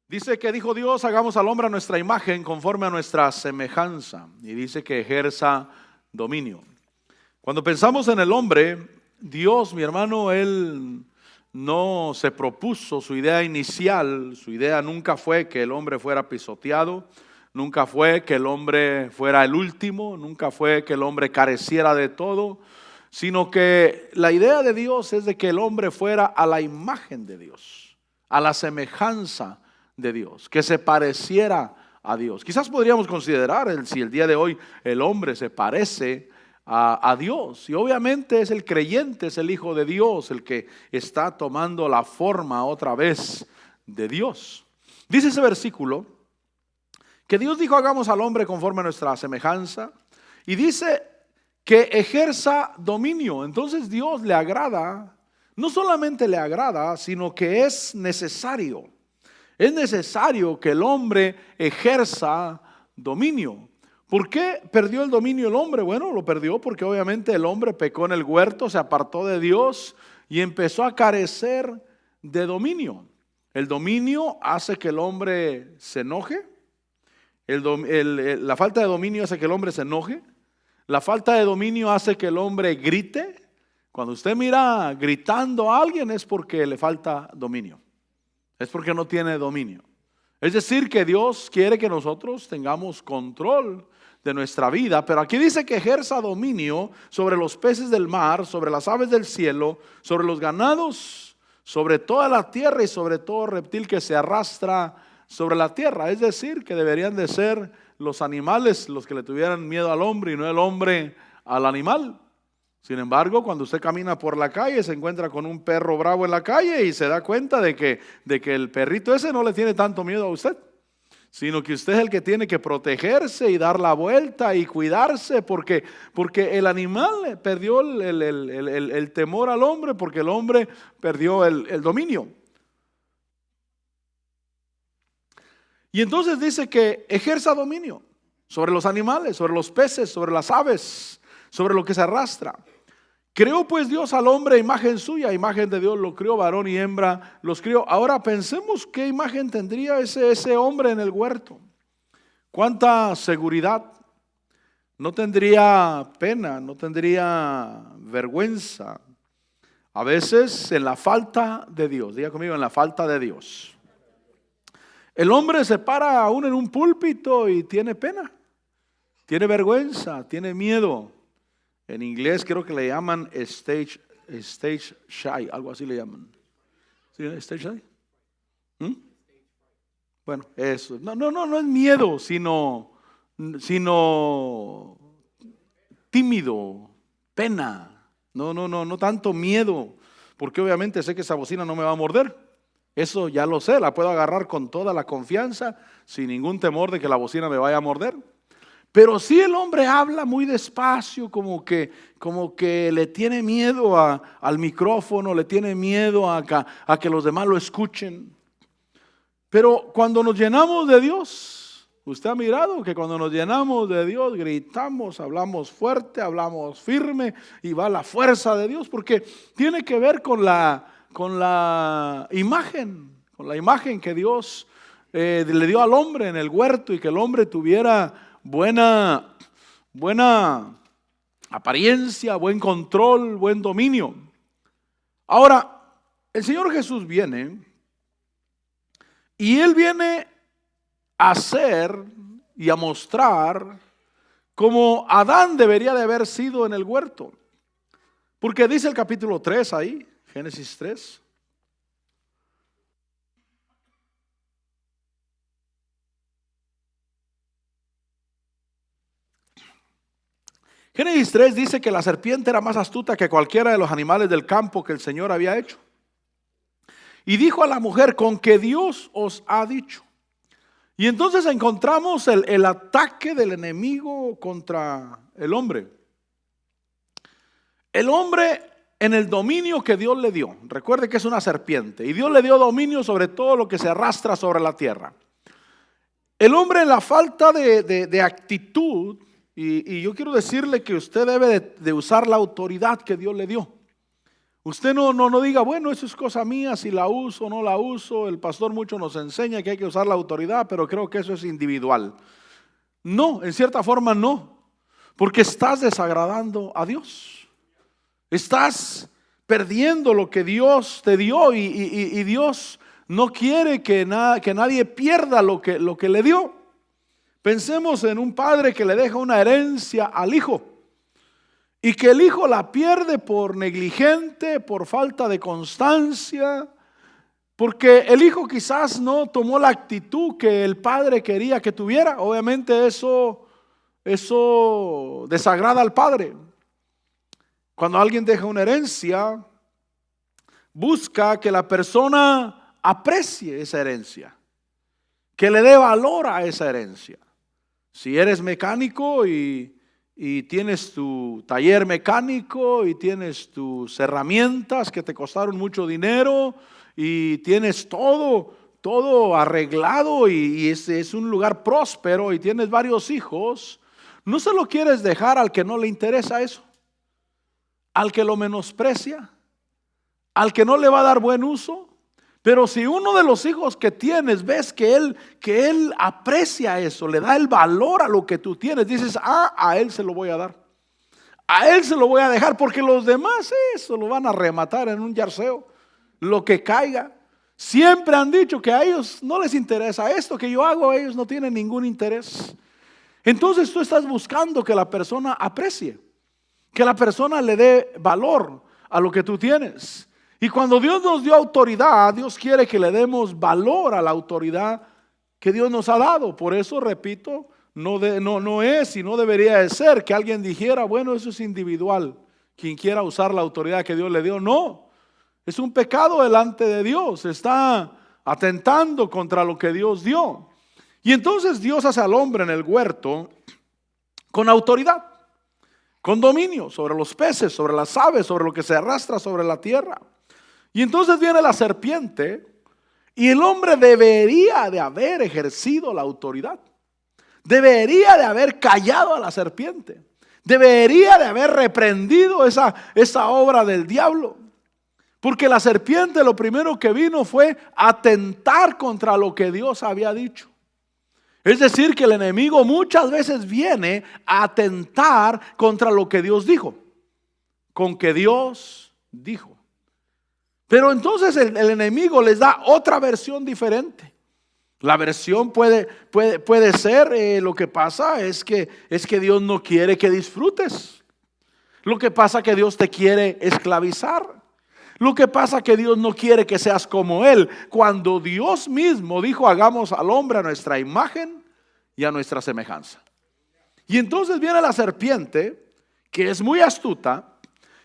Dice que dijo Dios, hagamos al hombre a nuestra imagen conforme a nuestra semejanza. Y dice que ejerza dominio. Cuando pensamos en el hombre, Dios, mi hermano, Él no se propuso su idea inicial. Su idea nunca fue que el hombre fuera pisoteado. Nunca fue que el hombre fuera el último. Nunca fue que el hombre careciera de todo. Sino que la idea de Dios es de que el hombre fuera a la imagen de Dios, a la semejanza de Dios, que se pareciera a Dios. Quizás podríamos considerar si el día de hoy el hombre se parece a Dios. Y obviamente es el creyente, es el Hijo de Dios el que está tomando la forma otra vez de Dios. Dice ese versículo que Dios dijo hagamos al hombre conforme a nuestra semejanza. Y dice que ejerza dominio. Entonces Dios le agrada, no solamente le agrada, sino que es necesario. Es necesario que el hombre ejerza dominio. ¿Por qué perdió el dominio el hombre? Bueno, lo perdió porque obviamente el hombre pecó en el huerto, se apartó de Dios y empezó a carecer de dominio. El dominio hace que el hombre se enoje. La falta de dominio hace que el hombre se enoje. La falta de dominio hace que el hombre grite. Cuando usted mira gritando a alguien es porque le falta dominio. Es porque no tiene dominio. Es decir, que Dios quiere que nosotros tengamos control de nuestra vida, pero aquí dice que ejerza dominio sobre los peces del mar, sobre las aves del cielo, sobre los ganados, sobre toda la tierra y sobre todo reptil que se arrastra sobre la tierra. Es decir, que deberían de ser los animales los que le tuvieran miedo al hombre y no el hombre al animal. Sin embargo, cuando usted camina por la calle, se encuentra con un perro bravo en la calle y se da cuenta de que el perrito ese no le tiene tanto miedo a usted, sino que usted es el que tiene que protegerse y dar la vuelta y cuidarse porque el animal perdió el temor al hombre, porque el hombre perdió el dominio. Y entonces dice que ejerza dominio sobre los animales, sobre los peces, sobre las aves, sobre lo que se arrastra. Creó pues Dios al hombre, imagen suya, imagen de Dios lo creó, varón y hembra los crió. Ahora pensemos qué imagen tendría ese hombre en el huerto. Cuánta seguridad. No tendría pena, no tendría vergüenza. A veces en la falta de Dios, diga conmigo, en la falta de Dios. El hombre se para aún en un púlpito y tiene pena, tiene vergüenza, tiene miedo. En inglés creo que le llaman stage shy, algo así le llaman. ¿Sí? ¿Stage shy? Bueno, eso. No es miedo, sino tímido, pena. No tanto miedo, porque obviamente sé que esa bocina no me va a morder. Eso ya lo sé, la puedo agarrar con toda la confianza, sin ningún temor de que la bocina me vaya a morder. Pero si el hombre habla muy despacio, como que le tiene miedo al micrófono, le tiene miedo a que los demás lo escuchen. Pero cuando nos llenamos de Dios, usted ha mirado que cuando nos llenamos de Dios, gritamos, hablamos fuerte, hablamos firme y va la fuerza de Dios, porque tiene que ver con la imagen que Dios le dio al hombre en el huerto y que el hombre tuviera buena apariencia, buen control, buen dominio. Ahora, el Señor Jesús viene y Él viene a hacer y a mostrar cómo Adán debería de haber sido en el huerto. Porque dice el capítulo 3 ahí, Génesis 3. Génesis 3 dice que la serpiente era más astuta que cualquiera de los animales del campo que el Señor había hecho. Y dijo a la mujer, con que Dios os ha dicho. Y entonces encontramos el ataque del enemigo contra el hombre. El hombre en el dominio que Dios le dio. Recuerde que es una serpiente. Y Dios le dio dominio sobre todo lo que se arrastra sobre la tierra. El hombre en la falta de actitud. Y yo quiero decirle que usted debe de usar la autoridad que Dios le dio. Usted no diga, bueno, eso es cosa mía, si la uso o no la uso. El pastor mucho nos enseña que hay que usar la autoridad, pero creo que eso es individual. No, en cierta forma no, porque estás desagradando a Dios. Estás perdiendo lo que Dios te dio y Dios no quiere que nadie pierda lo que le dio. Pensemos en un padre que le deja una herencia al hijo y que el hijo la pierde por negligente, por falta de constancia, porque el hijo quizás no tomó la actitud que el padre quería que tuviera. Obviamente eso desagrada al padre. Cuando alguien deja una herencia, busca que la persona aprecie esa herencia, que le dé valor a esa herencia. Si eres mecánico y tienes tu taller mecánico y tienes tus herramientas que te costaron mucho dinero y tienes todo arreglado y es un lugar próspero y tienes varios hijos, no se lo quieres dejar al que no le interesa eso, al que lo menosprecia, al que no le va a dar buen uso. Pero si uno de los hijos que tienes ves que él aprecia eso, le da el valor a lo que tú tienes, dices, a él se lo voy a dar, a él se lo voy a dejar, porque los demás eso lo van a rematar en un yarseo, lo que caiga. Siempre han dicho que a ellos no les interesa esto que yo hago, ellos no tienen ningún interés. Entonces tú estás buscando que la persona aprecie, que la persona le dé valor a lo que tú tienes. Y cuando Dios nos dio autoridad, Dios quiere que le demos valor a la autoridad que Dios nos ha dado. Por eso, repito, no es y no debería de ser que alguien dijera, bueno, eso es individual, quien quiera usar la autoridad que Dios le dio. No, es un pecado delante de Dios, está atentando contra lo que Dios dio. Y entonces Dios hace al hombre en el huerto con autoridad, con dominio sobre los peces, sobre las aves, sobre lo que se arrastra sobre la tierra. Y entonces viene la serpiente y el hombre debería de haber ejercido la autoridad. Debería de haber callado a la serpiente. Debería de haber reprendido esa obra del diablo. Porque la serpiente lo primero que vino fue atentar contra lo que Dios había dicho. Es decir, que el enemigo muchas veces viene a atentar contra lo que Dios dijo. Con que Dios dijo. Pero entonces el enemigo les da otra versión diferente. La versión puede ser, lo que pasa es que Dios no quiere que disfrutes. Lo que pasa es que Dios te quiere esclavizar. Lo que pasa es que Dios no quiere que seas como Él. Cuando Dios mismo dijo, hagamos al hombre a nuestra imagen y a nuestra semejanza. Y entonces viene la serpiente, que es muy astuta,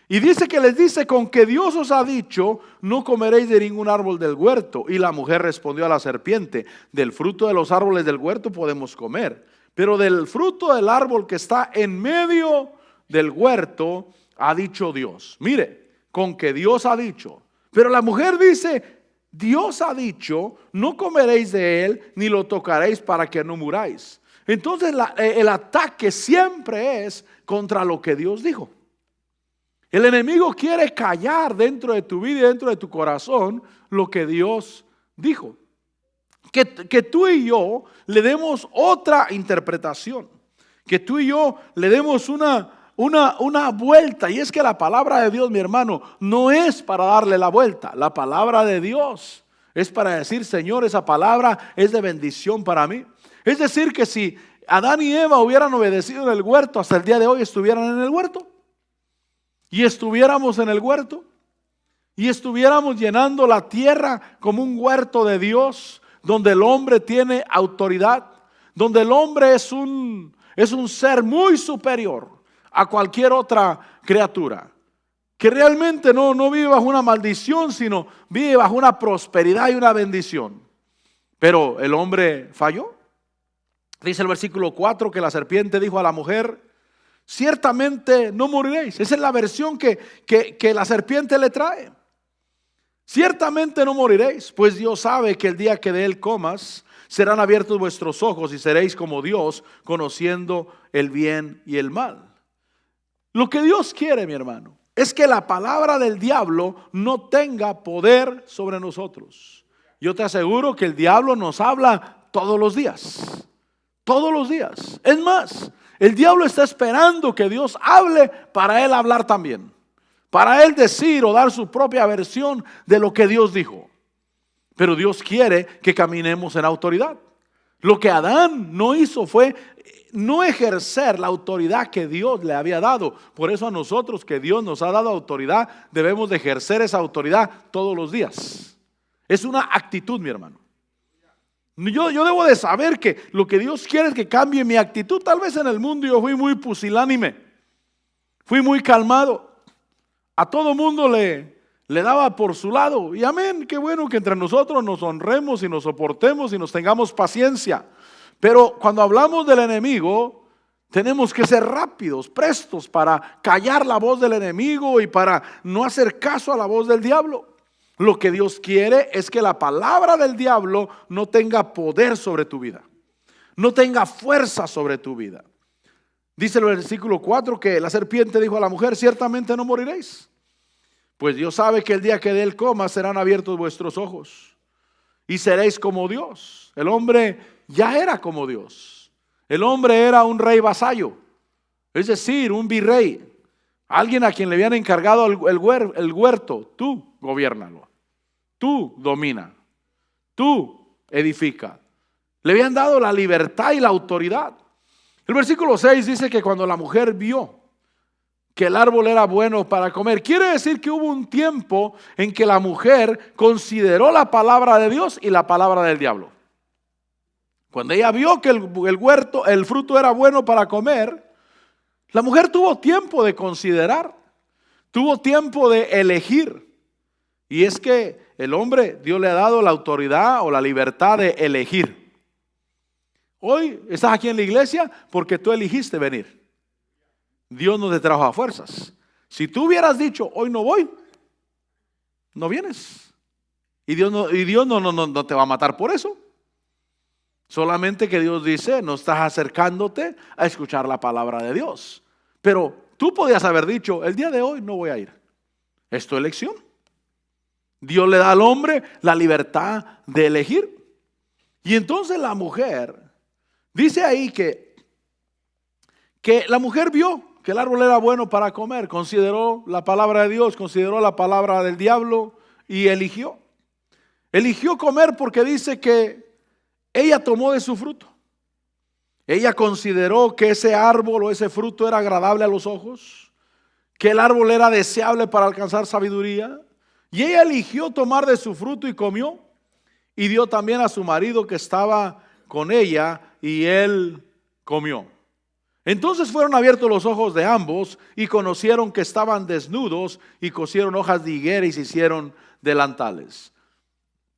y dice que les dice, con que Dios os ha dicho, no comeréis de ningún árbol del huerto. Y la mujer respondió a la serpiente, del fruto de los árboles del huerto podemos comer, pero del fruto del árbol que está en medio del huerto, ha dicho Dios. Mire, con que Dios ha dicho. Pero la mujer dice, Dios ha dicho, no comeréis de él, ni lo tocaréis para que no muráis. Entonces el ataque siempre es contra lo que Dios dijo. El enemigo quiere callar dentro de tu vida y dentro de tu corazón lo que Dios dijo. Que tú y yo le demos otra interpretación. Que tú y yo le demos una vuelta. Y es que la palabra de Dios, mi hermano, no es para darle la vuelta. La palabra de Dios es para decir, Señor, esa palabra es de bendición para mí. Es decir, que si Adán y Eva hubieran obedecido en el huerto, hasta el día de hoy estuvieran en el huerto. Y estuviéramos en el huerto. Y estuviéramos llenando la tierra como un huerto de Dios, donde el hombre tiene autoridad, donde el hombre es un ser muy superior a cualquier otra criatura, que realmente no vive bajo una maldición, sino vive bajo una prosperidad y una bendición. Pero el hombre falló. Dice el versículo 4 que la serpiente dijo a la mujer, ciertamente no moriréis. Esa es la versión que la serpiente le trae. Ciertamente no moriréis, pues Dios sabe que el día que de él comas, serán abiertos vuestros ojos y seréis como Dios, conociendo el bien y el mal. Lo que Dios quiere, mi hermano, es que la palabra del diablo no tenga poder sobre nosotros. Yo te aseguro que el diablo nos habla todos los días. Todos los días. Es más, el diablo está esperando que Dios hable para él hablar también. Para él decir o dar su propia versión de lo que Dios dijo. Pero Dios quiere que caminemos en autoridad. Lo que Adán no hizo fue no ejercer la autoridad que Dios le había dado. Por eso a nosotros, que Dios nos ha dado autoridad, debemos de ejercer esa autoridad todos los días. Es una actitud, mi hermano. Yo debo de saber que lo que Dios quiere es que cambie mi actitud. Tal vez en el mundo yo fui muy pusilánime, fui muy calmado, a todo mundo le daba por su lado. Y amén, qué bueno que entre nosotros nos honremos y nos soportemos y nos tengamos paciencia. Pero cuando hablamos del enemigo, tenemos que ser rápidos, prestos para callar la voz del enemigo y para no hacer caso a la voz del diablo. Lo que Dios quiere es que la palabra del diablo no tenga poder sobre tu vida, no tenga fuerza sobre tu vida. Dice el versículo 4 que la serpiente dijo a la mujer: ciertamente no moriréis, pues Dios sabe que el día que de él coma serán abiertos vuestros ojos y seréis como Dios. El hombre ya era como Dios. El hombre era un rey vasallo, es decir, un virrey, alguien a quien le habían encargado el huerto. Tú gobiérnalo, tú domina, tú edifica. Le habían dado la libertad y la autoridad. El versículo 6 dice que cuando la mujer vio que el árbol era bueno para comer, quiere decir que hubo un tiempo en que la mujer consideró la palabra de Dios y la palabra del diablo. Cuando ella vio que el fruto era bueno para comer, la mujer tuvo tiempo de considerar, tuvo tiempo de elegir. Y es que el hombre, Dios le ha dado la autoridad o la libertad de elegir. Hoy estás aquí en la iglesia porque tú elegiste venir. Dios no te trajo a fuerzas. Si tú hubieras dicho: hoy no voy, no vienes. Y Dios no te va a matar por eso. Solamente que Dios dice: no estás acercándote a escuchar la palabra de Dios. Pero tú podías haber dicho: el día de hoy no voy a ir. Es tu elección. Dios le da al hombre la libertad de elegir. Y entonces la mujer, dice ahí que la mujer vio que el árbol era bueno para comer, consideró la palabra de Dios, consideró la palabra del diablo y eligió. Eligió comer porque dice que ella tomó de su fruto. Ella consideró que ese árbol o ese fruto era agradable a los ojos, que el árbol era deseable para alcanzar sabiduría. Y ella eligió tomar de su fruto y comió, y dio también a su marido que estaba con ella, y él comió. Entonces fueron abiertos los ojos de ambos y conocieron que estaban desnudos, y cosieron hojas de higuera y se hicieron delantales.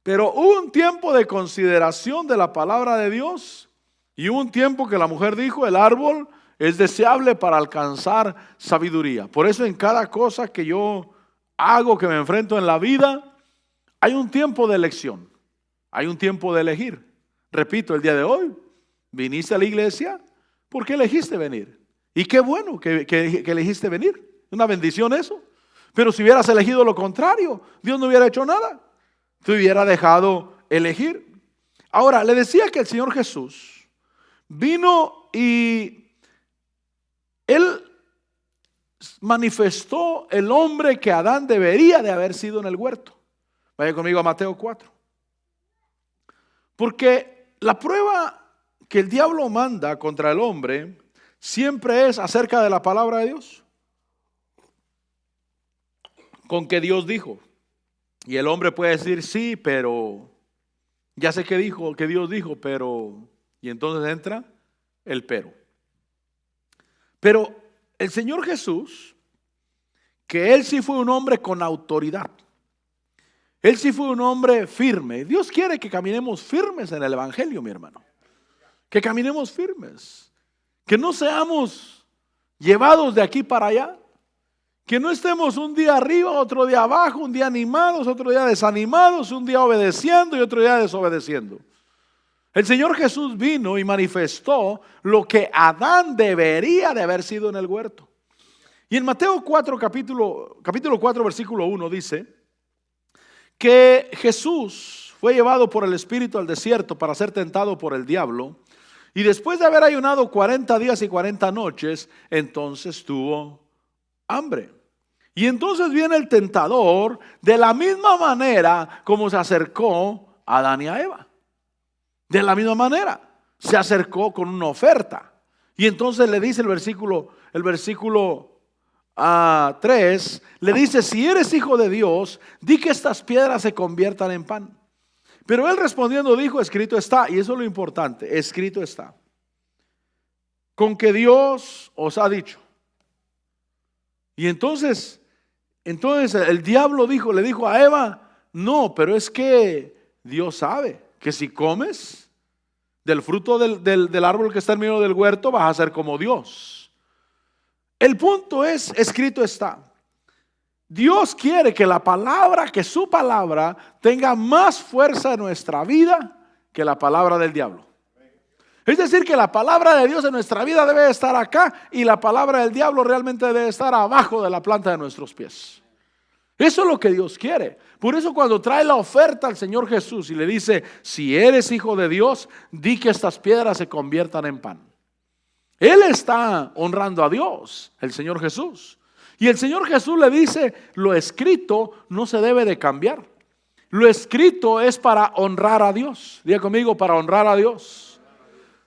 Pero hubo un tiempo de consideración de la palabra de Dios, y hubo un tiempo que la mujer dijo: el árbol es deseable para alcanzar sabiduría. Por eso en cada cosa que yo hago, que me enfrento en la vida, hay un tiempo de elección, hay un tiempo de elegir. Repito, el día de hoy viniste a la iglesia porque elegiste venir. Y qué bueno que elegiste venir. Una bendición eso. Pero si hubieras elegido lo contrario, Dios no hubiera hecho nada. Te hubiera dejado elegir. Ahora, le decía que el Señor Jesús vino y Él manifestó el hombre que Adán debería de haber sido en el huerto. Vaya conmigo a Mateo 4. Porque la prueba que el diablo manda contra el hombre siempre es acerca de la palabra de Dios. Con que Dios dijo. Y el hombre puede decir: sí, pero ya sé que Dios dijo, pero... Y entonces entra el pero. Pero el Señor Jesús, que Él sí fue un hombre con autoridad. Él sí fue un hombre firme. Dios quiere que caminemos firmes en el evangelio, mi hermano. Que caminemos firmes. Que no seamos llevados de aquí para allá. Que no estemos un día arriba, otro día abajo, un día animados, otro día desanimados, un día obedeciendo y otro día desobedeciendo. El Señor Jesús vino y manifestó lo que Adán debería de haber sido en el huerto. Y en Mateo 4, capítulo 4, versículo 1 dice que Jesús fue llevado por el Espíritu al desierto para ser tentado por el diablo. Y después de haber ayunado 40 días y 40 noches, entonces tuvo hambre. Y entonces viene el tentador de la misma manera como se acercó a Adán y a Eva. De la misma manera, se acercó con una oferta. Y entonces le dice el versículo 3, le dice: si eres hijo de Dios, di que estas piedras se conviertan en pan. Pero él respondiendo dijo: escrito está. Y eso es lo importante, escrito está. Con que Dios os ha dicho. Y entonces el diablo le dijo a Eva: no, pero es que Dios sabe que si comes del fruto del árbol que está en medio del huerto, vas a ser como Dios. El punto es, escrito está. Dios quiere que su palabra tenga más fuerza en nuestra vida que la palabra del diablo. Es decir, que la palabra de Dios en nuestra vida debe estar acá y la palabra del diablo realmente debe estar abajo de la planta de nuestros pies. Eso es lo que Dios quiere. Por eso cuando trae la oferta al Señor Jesús y le dice: si eres hijo de Dios, di que estas piedras se conviertan en pan. Él está honrando a Dios, el Señor Jesús. Y el Señor Jesús le dice: lo escrito no se debe de cambiar. Lo escrito es para honrar a Dios. Diga conmigo: para honrar a Dios.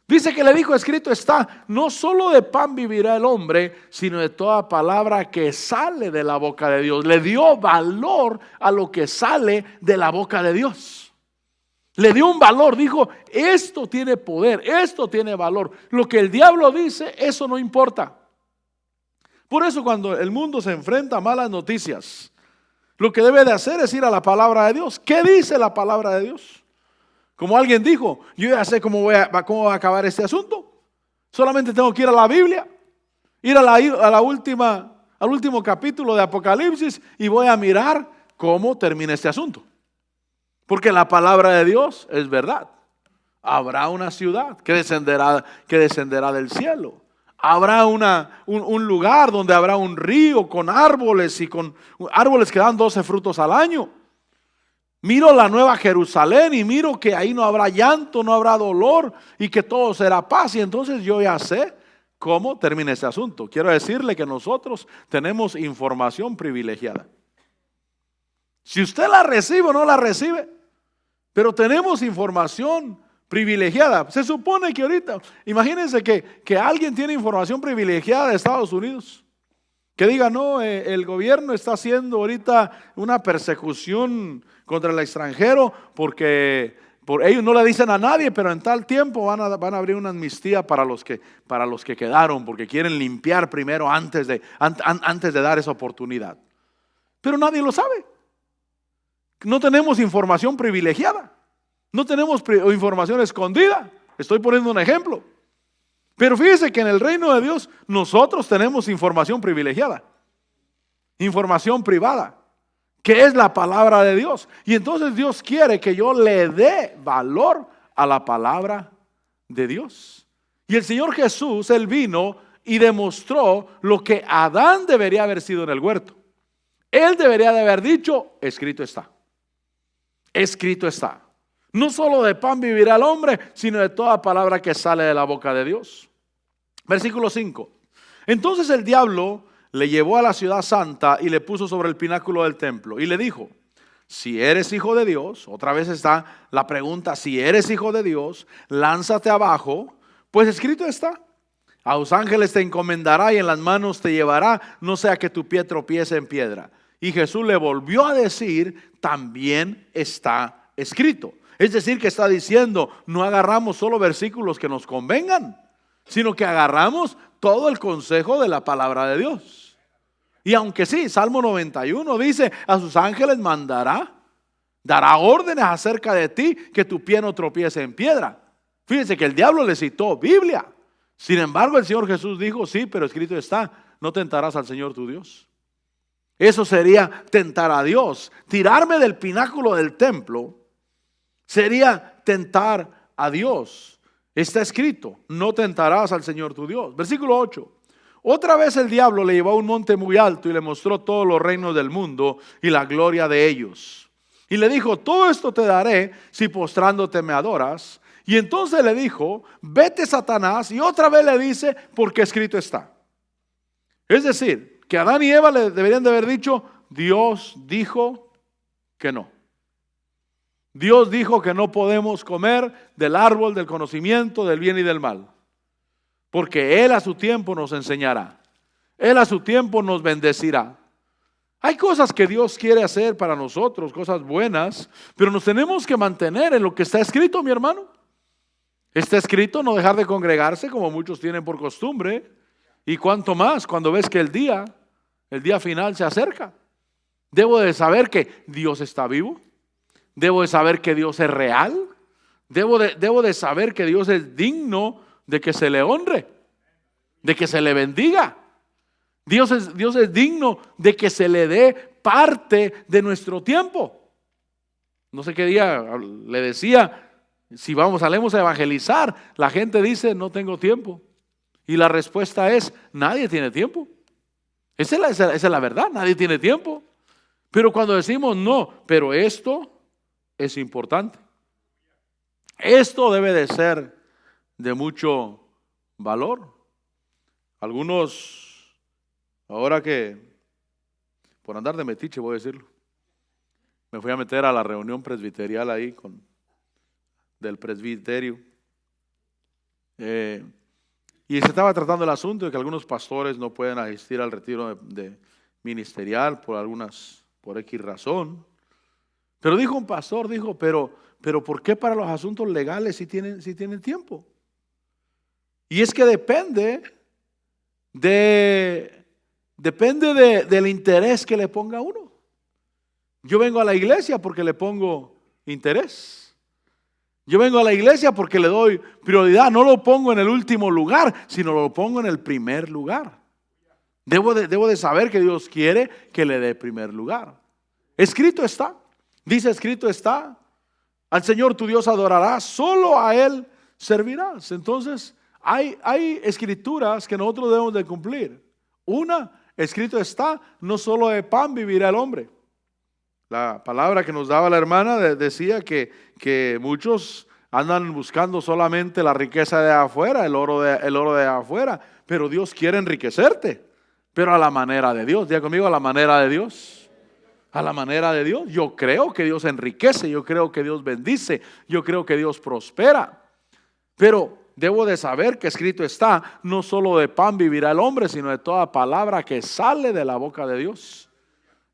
Dice que le dijo: escrito está, no solo de pan vivirá el hombre, sino de toda palabra que sale de la boca de Dios. Le dio valor a lo que sale de la boca de Dios. Le dio un valor, dijo: esto tiene poder, esto tiene valor. Lo que el diablo dice, eso no importa. Por eso cuando el mundo se enfrenta a malas noticias, lo que debe de hacer es ir a la palabra de Dios. ¿Qué dice la palabra de Dios? Como alguien dijo: yo ya sé cómo va a acabar este asunto. Solamente tengo que ir a la Biblia, ir al último capítulo de Apocalipsis y voy a mirar cómo termina este asunto. Porque la palabra de Dios es verdad. Habrá una ciudad que descenderá del cielo. Habrá un lugar donde habrá un río con árboles y con árboles que dan 12 frutos al año. Miro la nueva Jerusalén y miro que ahí no habrá llanto, no habrá dolor y que todo será paz. Y entonces yo ya sé cómo termina este asunto. Quiero decirle que nosotros tenemos información privilegiada. Si usted la recibe o no la recibe, pero tenemos información privilegiada. Se supone que ahorita, imagínense que alguien tiene información privilegiada de Estados Unidos. Que diga: no, el gobierno está haciendo ahorita una persecución contra el extranjero porque ellos no le dicen a nadie, pero en tal tiempo van a abrir una amnistía para los que quedaron, porque quieren limpiar primero antes de dar esa oportunidad. Pero nadie lo sabe. No tenemos información privilegiada, no tenemos información escondida. Estoy poniendo un ejemplo. Pero fíjese que en el reino de Dios nosotros tenemos información privilegiada, información privada, que es la palabra de Dios. Y entonces Dios quiere que yo le dé valor a la palabra de Dios. Y el Señor Jesús, Él vino y demostró lo que Adán debería haber sido en el huerto. Él debería de haber dicho: escrito está. Escrito está. No solo de pan vivirá el hombre, sino de toda palabra que sale de la boca de Dios. Versículo 5. Entonces el diablo le llevó a la ciudad santa y le puso sobre el pináculo del templo y le dijo: si eres hijo de Dios, otra vez está la pregunta, si eres hijo de Dios, lánzate abajo, pues escrito está: a los ángeles te encomendará y en las manos te llevará, no sea que tu pie tropiece en piedra. Y Jesús le volvió a decir: también está escrito. Es decir, que está diciendo: no agarramos solo versículos que nos convengan, sino que agarramos todo el consejo de la palabra de Dios. Y aunque sí, Salmo 91 dice: a sus ángeles dará órdenes acerca de ti, que tu pie no tropiece en piedra. Fíjense que el diablo le citó Biblia. Sin embargo, el Señor Jesús dijo: sí, pero escrito está: no tentarás al Señor tu Dios. Eso sería tentar a Dios. Tirarme del pináculo del templo sería tentar a Dios. Está escrito: no tentarás al Señor tu Dios. Versículo 8. Otra vez el diablo le llevó a un monte muy alto y le mostró todos los reinos del mundo y la gloria de ellos. Y le dijo, todo esto te daré si postrándote me adoras. Y entonces le dijo, vete Satanás, y otra vez le dice, porque escrito está. Es decir, que Adán y Eva le deberían de haber dicho, Dios dijo que no. Dios dijo que no podemos comer del árbol del conocimiento del bien y del mal. Porque Él a su tiempo nos enseñará. Él a su tiempo nos bendecirá. Hay cosas que Dios quiere hacer para nosotros, cosas buenas, pero nos tenemos que mantener en lo que está escrito, mi hermano. Está escrito no dejar de congregarse como muchos tienen por costumbre. Y cuanto más cuando ves que el día final se acerca. Debo de saber que Dios está vivo. Debo de saber que Dios es real. Debo de saber que Dios es digno de que se le honre, de que se le bendiga. Dios es digno de que se le dé parte de nuestro tiempo. No sé qué día le decía, si salimos a evangelizar, la gente dice, no tengo tiempo. Y la respuesta es, nadie tiene tiempo. Esa es la verdad, nadie tiene tiempo. Pero cuando decimos no, pero esto es importante. Esto debe de ser de mucho valor. Algunos, ahora que, por andar de metiche voy a decirlo, me fui a meter a la reunión presbiterial ahí del presbiterio. Y se estaba tratando el asunto de que algunos pastores no pueden asistir al retiro de ministerial por X razón. Pero dijo un pastor, pero ¿por qué para los asuntos legales si tienen tiempo? Y es que depende del interés que le ponga uno. Yo vengo a la iglesia porque le pongo interés. Yo vengo a la iglesia porque le doy prioridad. No lo pongo en el último lugar, sino lo pongo en el primer lugar. Debo de saber que Dios quiere que le dé primer lugar. Escrito está. Dice, escrito está. Al Señor tu Dios adorarás, solo a Él servirás. Entonces, hay escrituras que nosotros debemos de cumplir. Una, escrito está, no solo de pan vivirá el hombre. La palabra que nos daba la hermana decía que muchos andan buscando solamente la riqueza de afuera, el oro de afuera, pero Dios quiere enriquecerte, pero a la manera de Dios. Diga conmigo, a la manera de Dios. A la manera de Dios. Yo creo que Dios enriquece, yo creo que Dios bendice, yo creo que Dios prospera, pero debo de saber que escrito está, no solo de pan vivirá el hombre, sino de toda palabra que sale de la boca de Dios.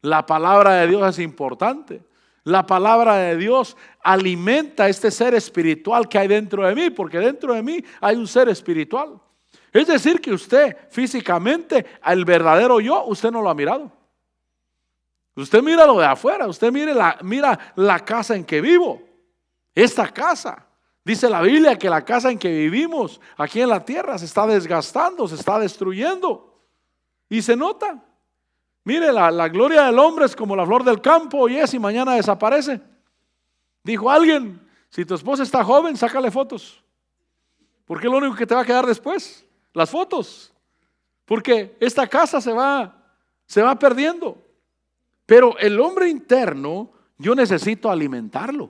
La palabra de Dios es importante. La palabra de Dios alimenta este ser espiritual que hay dentro de mí, porque dentro de mí hay un ser espiritual. Es decir, que usted físicamente, el verdadero yo, usted no lo ha mirado. Usted mira lo de afuera, usted mira la casa en que vivo. Esta casa, dice la Biblia que la casa en que vivimos aquí en la tierra se está desgastando, se está destruyendo. Y se nota. Mire, la gloria del hombre es como la flor del campo, hoy es y mañana desaparece. Dijo alguien, si tu esposa está joven, sácale fotos. Porque es lo único que te va a quedar después, las fotos. Porque esta casa se va perdiendo. Pero el hombre interno, yo necesito alimentarlo.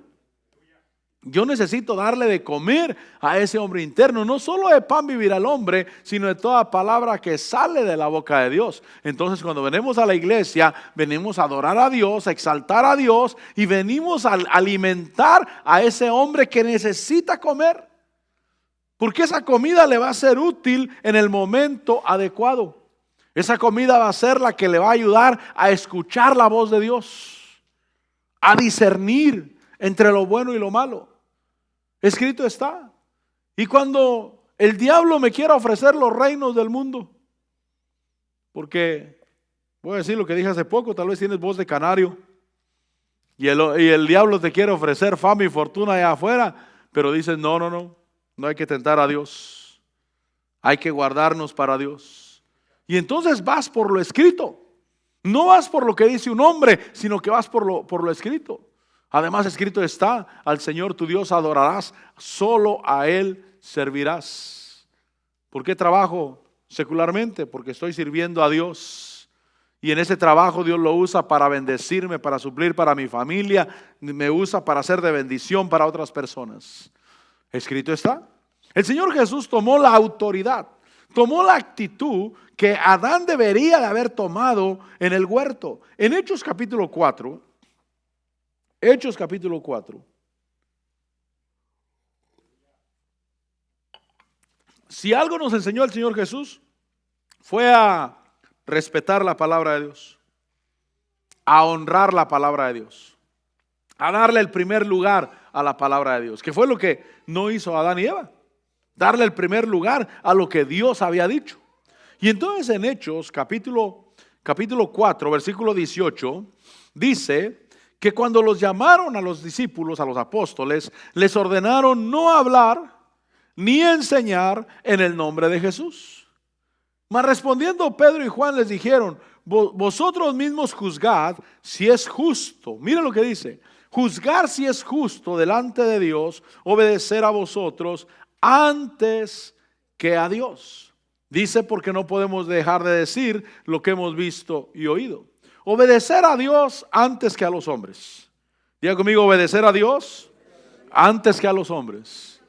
Yo necesito darle de comer a ese hombre interno. No solo de pan vivirá el hombre, sino de toda palabra que sale de la boca de Dios. Entonces, cuando venimos a la iglesia, venimos a adorar a Dios, a exaltar a Dios, y venimos a alimentar a ese hombre que necesita comer. Porque esa comida le va a ser útil en el momento adecuado. Esa comida va a ser la que le va a ayudar a escuchar la voz de Dios, a discernir entre lo bueno y lo malo. Escrito está. Y cuando el diablo me quiera ofrecer los reinos del mundo, porque voy a decir lo que dije hace poco, tal vez tienes voz de canario y el diablo te quiere ofrecer fama y fortuna allá afuera, pero dices no hay que tentar a Dios, hay que guardarnos para Dios. Y entonces vas por lo escrito, no vas por lo que dice un hombre, sino que vas por lo escrito. Además escrito está, al Señor tu Dios adorarás, solo a Él servirás. ¿Por qué trabajo secularmente porque estoy sirviendo a Dios. Y en ese trabajo Dios lo usa para bendecirme, para suplir para mi familia, me usa para ser de bendición para otras personas. Escrito está. El Señor Jesús tomó la autoridad, tomó la actitud que Adán debería de haber tomado en el huerto. En Hechos capítulo 4, si algo nos enseñó el Señor Jesús, fue a respetar la palabra de Dios, a honrar la palabra de Dios, a darle el primer lugar a la palabra de Dios, que fue lo que no hizo Adán y Eva, darle el primer lugar a lo que Dios había dicho. Y entonces en Hechos capítulo 4, versículo 18, dice que cuando los llamaron a los discípulos, a los apóstoles, les ordenaron no hablar ni enseñar en el nombre de Jesús. Mas respondiendo Pedro y Juan les dijeron: vosotros mismos juzgad si es justo. Miren lo que dice: juzgar si es justo delante de Dios, obedecer a vosotros antes que a Dios. Dice, porque no podemos dejar de decir lo que hemos visto y oído. Obedecer a Dios antes que a los hombres. Diga conmigo: obedecer a Dios antes que a los hombres.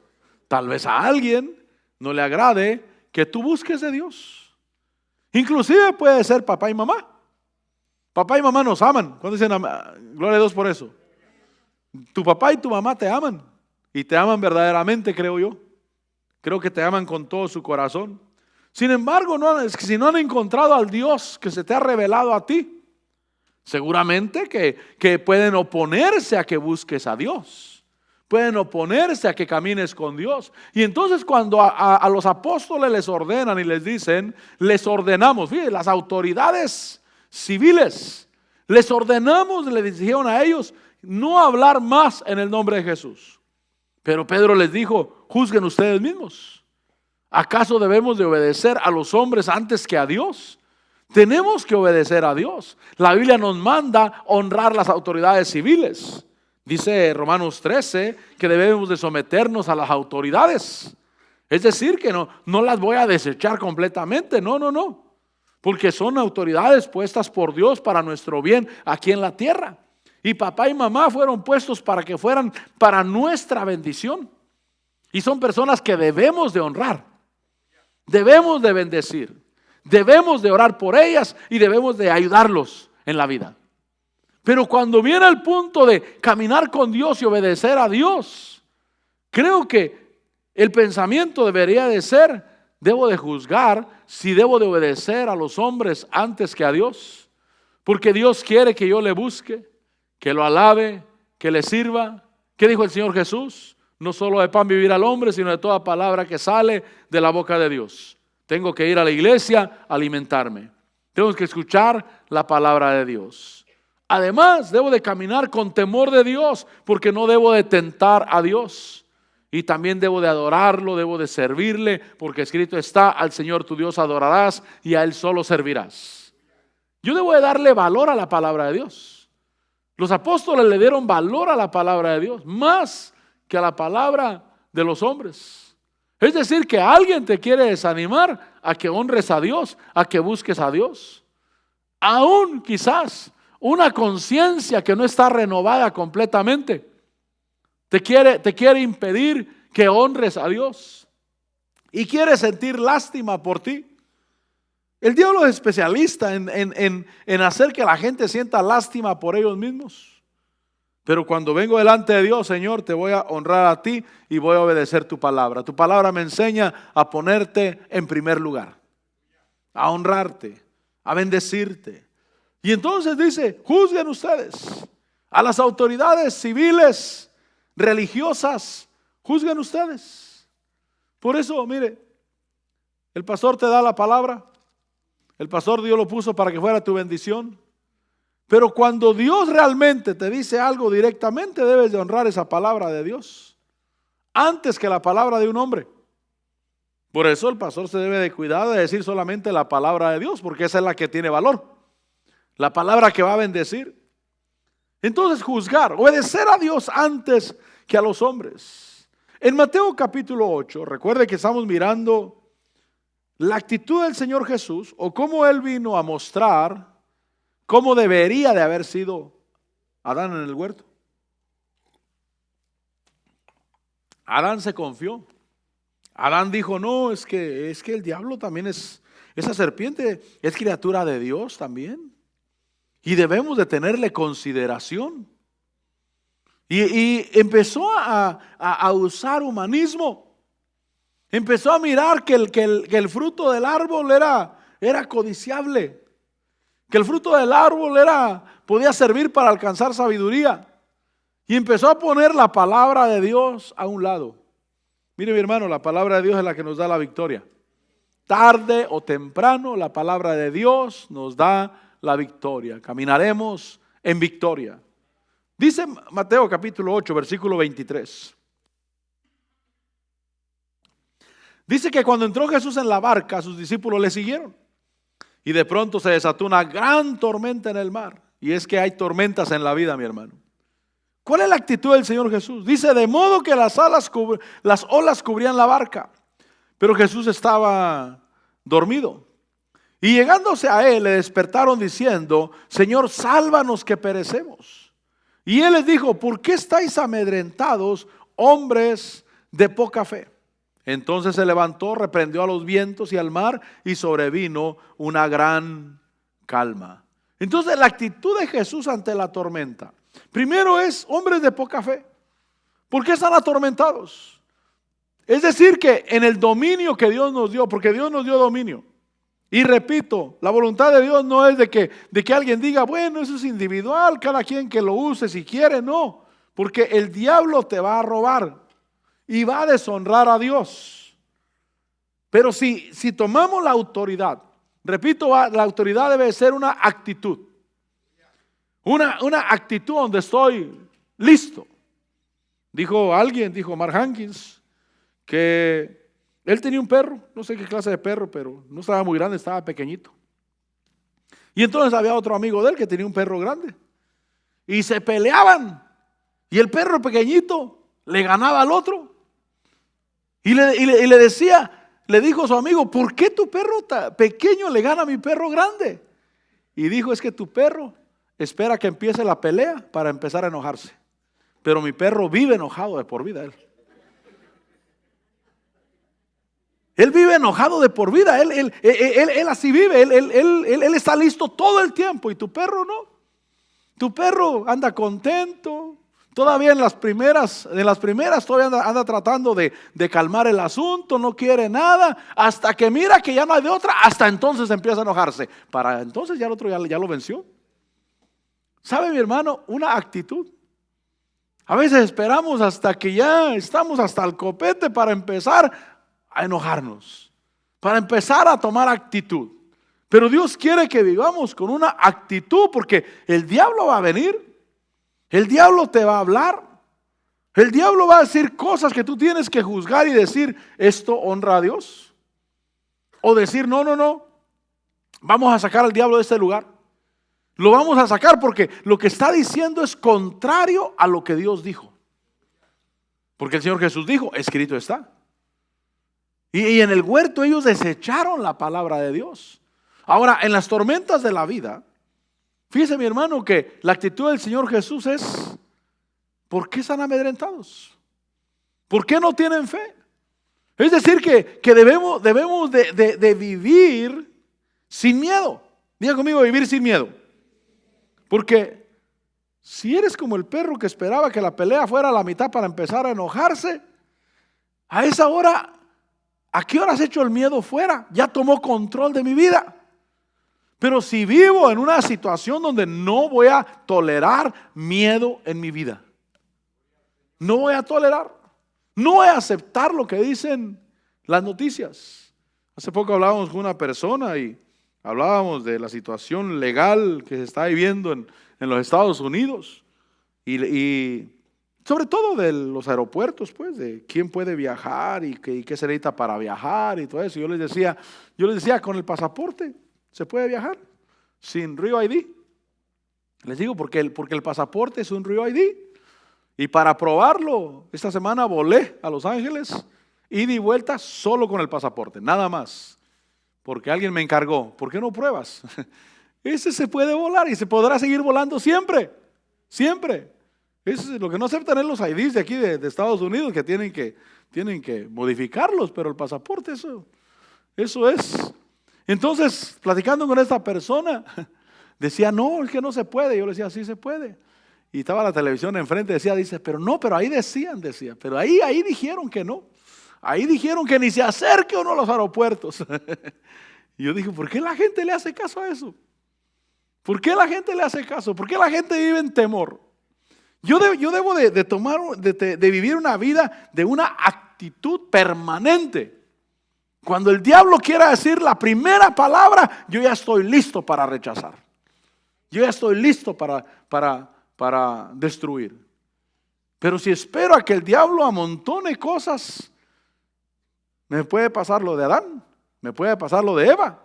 Tal vez a alguien no le agrade que tú busques de Dios. Inclusive puede ser papá y mamá. Papá y mamá nos aman. ¿Cuándo dicen gloria a Dios por eso? Tu papá y tu mamá te aman. Y te aman verdaderamente, creo yo. Creo que te aman con todo su corazón. Sin embargo, si no han encontrado al Dios que se te ha revelado a ti, seguramente que pueden oponerse a que busques a Dios. Pueden oponerse a que camines con Dios. Y entonces cuando a los apóstoles les ordenan y les dicen, les ordenamos, fíjense, las autoridades civiles, les ordenamos, les dijeron a ellos, no hablar más en el nombre de Jesús. Pero Pedro les dijo: juzguen ustedes mismos. ¿Acaso debemos de obedecer a los hombres antes que a Dios? Tenemos que obedecer a Dios. La Biblia nos manda honrar las autoridades civiles. Dice Romanos 13 que debemos de someternos a las autoridades. Es decir, que no las voy a desechar completamente. No. Porque son autoridades puestas por Dios para nuestro bien aquí en la tierra. Y papá y mamá fueron puestos para que fueran para nuestra bendición. Y son personas que debemos de honrar. Debemos de bendecir. Debemos de orar por ellas y debemos de ayudarlos en la vida. Pero cuando viene el punto de caminar con Dios y obedecer a Dios, creo que el pensamiento debería de ser: debo de juzgar si debo de obedecer a los hombres antes que a Dios. Porque Dios quiere que yo le busque, que lo alabe, que le sirva. ¿Qué dijo el Señor Jesús? No solo de pan vivir al hombre, sino de toda palabra que sale de la boca de Dios. Tengo que ir a la iglesia a alimentarme. Tengo que escuchar la palabra de Dios. Además, debo de caminar con temor de Dios, porque no debo de tentar a Dios. Y también debo de adorarlo, debo de servirle, porque escrito está: al Señor tu Dios adorarás y a Él solo servirás. Yo debo de darle valor a la palabra de Dios. Los apóstoles le dieron valor a la palabra de Dios, más que a la palabra de los hombres. Es decir, que alguien te quiere desanimar a que honres a Dios, a que busques a Dios. Aún quizás una conciencia que no está renovada completamente te quiere impedir que honres a Dios y quiere sentir lástima por ti. El diablo es especialista en hacer que la gente sienta lástima por ellos mismos. Pero cuando vengo delante de Dios: Señor, te voy a honrar a ti y voy a obedecer tu palabra. Tu palabra me enseña a ponerte en primer lugar, a honrarte, a bendecirte. Y entonces dice: juzguen ustedes a las autoridades civiles, religiosas, juzguen ustedes. Por eso, mire, el pastor te da la palabra, el pastor Dios lo puso para que fuera tu bendición. Pero cuando Dios realmente te dice algo directamente, debes de honrar esa palabra de Dios antes que la palabra de un hombre. Por eso el pastor se debe de cuidar de decir solamente la palabra de Dios, porque esa es la que tiene valor, la palabra que va a bendecir. Entonces, juzgar, obedecer a Dios antes que a los hombres. En Mateo capítulo 8, recuerde que estamos mirando la actitud del Señor Jesús, o cómo Él vino a mostrar cómo debería de haber sido Adán en el huerto. Adán se confió. Adán dijo, no, es que el diablo también esa serpiente es criatura de Dios también. Y debemos de tenerle consideración. Y empezó a usar humanismo. Empezó a mirar que el fruto del árbol era codiciable. Que el fruto del árbol podía servir para alcanzar sabiduría. Y empezó a poner la palabra de Dios a un lado. Mire, mi hermano, la palabra de Dios es la que nos da la victoria. Tarde o temprano, la palabra de Dios nos da la victoria. Caminaremos en victoria. Dice Mateo capítulo 8, versículo 23. Dice que cuando entró Jesús en la barca, sus discípulos le siguieron. Y de pronto se desató una gran tormenta en el mar. Y es que hay tormentas en la vida, mi hermano. ¿Cuál es la actitud del Señor Jesús? Dice, de modo que las olas cubrían la barca, pero Jesús estaba dormido. Y llegándose a él, le despertaron diciendo, Señor, sálvanos que perecemos. Y él les dijo, ¿por qué estáis amedrentados, hombres de poca fe? Entonces se levantó, reprendió a los vientos y al mar, y sobrevino una gran calma. Entonces la actitud de Jesús ante la tormenta, primero es hombres de poca fe. ¿Por qué están atormentados? Es decir que en el dominio que Dios nos dio, porque Dios nos dio dominio. Y repito, la voluntad de Dios no es de que alguien diga, bueno, eso es individual, cada quien que lo use si quiere, no. Porque el diablo te va a robar y va a deshonrar a Dios. Pero si tomamos la autoridad, repito, la autoridad debe ser una actitud. Una actitud donde estoy listo. Dijo Mark Hankins, que él tenía un perro, no sé qué clase de perro, pero no estaba muy grande, estaba pequeñito. Y entonces había otro amigo de él que tenía un perro grande. Y se peleaban. Y el perro pequeñito le ganaba al otro. Y le decía, le dijo a su amigo, ¿por qué tu perro pequeño le gana a mi perro grande? Y dijo, es que tu perro espera que empiece la pelea para empezar a enojarse. Pero mi perro vive enojado de por vida. Él vive enojado de por vida. Él así vive. Él está listo todo el tiempo. Y tu perro no. Tu perro anda contento. Todavía en las primeras todavía anda tratando de calmar el asunto. No quiere nada. Hasta que mira que ya no hay de otra. Hasta entonces empieza a enojarse. Para entonces ya el otro ya lo venció. ¿Sabe, mi hermano? Una actitud. A veces esperamos hasta que ya estamos hasta el copete para empezar a enojarnos, para empezar a tomar actitud. Pero Dios quiere que vivamos con una actitud, porque el diablo va a venir, el diablo te va a hablar, el diablo va a decir cosas que tú tienes que juzgar y decir, esto honra a Dios. O decir, no, vamos a sacar al diablo de este lugar. Lo vamos a sacar porque lo que está diciendo es contrario a lo que Dios dijo. Porque el Señor Jesús dijo, escrito está. Y en el huerto ellos desecharon la palabra de Dios. Ahora, en las tormentas de la vida, fíjese, mi hermano, que la actitud del Señor Jesús es, ¿por qué están amedrentados? ¿Por qué no tienen fe? Es decir, que debemos de vivir sin miedo. Diga conmigo, vivir sin miedo. Porque si eres como el perro que esperaba que la pelea fuera a la mitad para empezar a enojarse, a esa hora, ¿a qué hora has hecho el miedo fuera? Ya tomó control de mi vida. Pero si vivo en una situación donde no voy a tolerar miedo en mi vida, no voy a tolerar, no voy a aceptar lo que dicen las noticias. Hace poco hablábamos con una persona y hablábamos de la situación legal que se está viviendo en los Estados Unidos y sobre todo de los aeropuertos, pues, de quién puede viajar y qué se necesita para viajar y todo eso. Yo les decía, con el pasaporte se puede viajar sin Río ID. Les digo porque el pasaporte es un Río ID. Y para probarlo, esta semana volé a Los Ángeles, ida y vuelta solo con el pasaporte, nada más. porque alguien me encargó. ¿Por qué no pruebas? Ese se puede volar y se podrá seguir volando siempre, siempre. Es lo que no aceptan es los IDs de aquí de Estados Unidos, que tienen que modificarlos, pero el pasaporte, eso es. Entonces, platicando con esta persona, decía, no, es que no se puede. Yo le decía, sí se puede. Y estaba la televisión enfrente, dice, pero ahí decía, pero ahí dijeron que no. Ahí dijeron que ni se acerque uno a los aeropuertos. Y yo dije, ¿por qué la gente le hace caso a eso? ¿Por qué la gente le hace caso? ¿Por qué la gente vive en temor? Yo debo de vivir una vida de una actitud permanente. Cuando el diablo quiera decir la primera palabra, yo ya estoy listo para rechazar. Yo ya estoy listo para destruir. Pero si espero a que el diablo amontone cosas, me puede pasar lo de Adán, me puede pasar lo de Eva.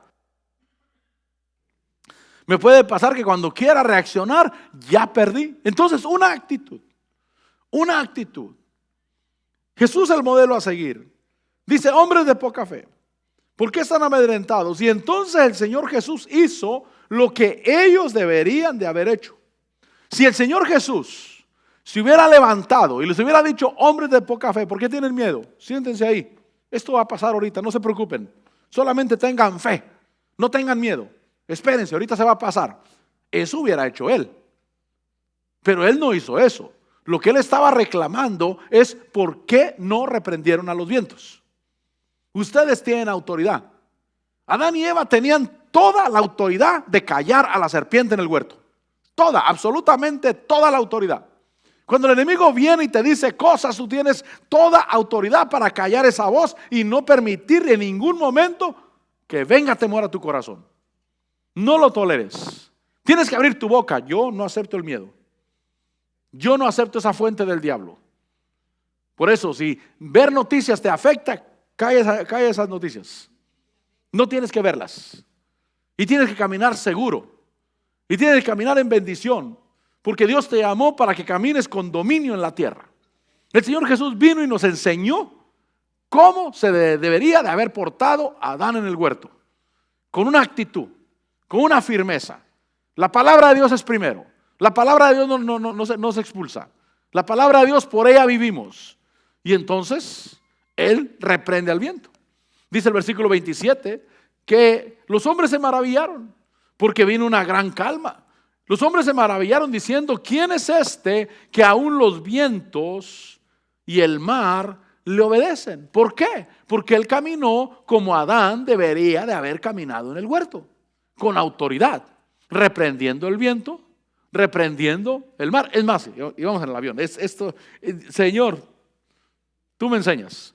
Me puede pasar que cuando quiera reaccionar, ya perdí. Entonces, una actitud. Jesús es el modelo a seguir. Dice, hombres de poca fe, ¿por qué están amedrentados? Y entonces el Señor Jesús hizo lo que ellos deberían de haber hecho. Si el Señor Jesús se hubiera levantado y les hubiera dicho, hombres de poca fe, ¿por qué tienen miedo? Siéntense ahí. Esto va a pasar ahorita, no se preocupen. Solamente tengan fe, no tengan miedo. Espérense, ahorita se va a pasar. Eso hubiera hecho él. Pero él no hizo eso. Lo que él estaba reclamando es ¿por qué no reprendieron a los vientos? Ustedes tienen autoridad. Adán y Eva tenían toda la autoridad de callar a la serpiente en el huerto. Toda, absolutamente toda la autoridad. Cuando el enemigo viene y te dice cosas, tú tienes toda autoridad para callar esa voz y no permitir en ningún momento que venga temor a tu corazón. No lo toleres. Tienes que abrir tu boca. Yo no acepto el miedo. Yo no acepto esa fuente del diablo. Por eso, si ver noticias te afecta, calla esas noticias. No tienes que verlas. Y tienes que caminar seguro. Y tienes que caminar en bendición. Porque Dios te llamó para que camines con dominio en la tierra. El Señor Jesús vino y nos enseñó cómo se debería de haber portado Adán en el huerto. Con una actitud. Con una firmeza. La palabra de Dios es primero. La palabra de Dios no se expulsa. La palabra de Dios, por ella vivimos. Y entonces, Él reprende al viento. Dice el versículo 27 que los hombres se maravillaron porque vino una gran calma. Los hombres se maravillaron diciendo, ¿quién es este que aún los vientos y el mar le obedecen? ¿Por qué? Porque Él caminó como Adán debería de haber caminado en el huerto. Con autoridad, reprendiendo el viento, reprendiendo el mar. Es más, íbamos en el avión. Señor, tú me enseñas.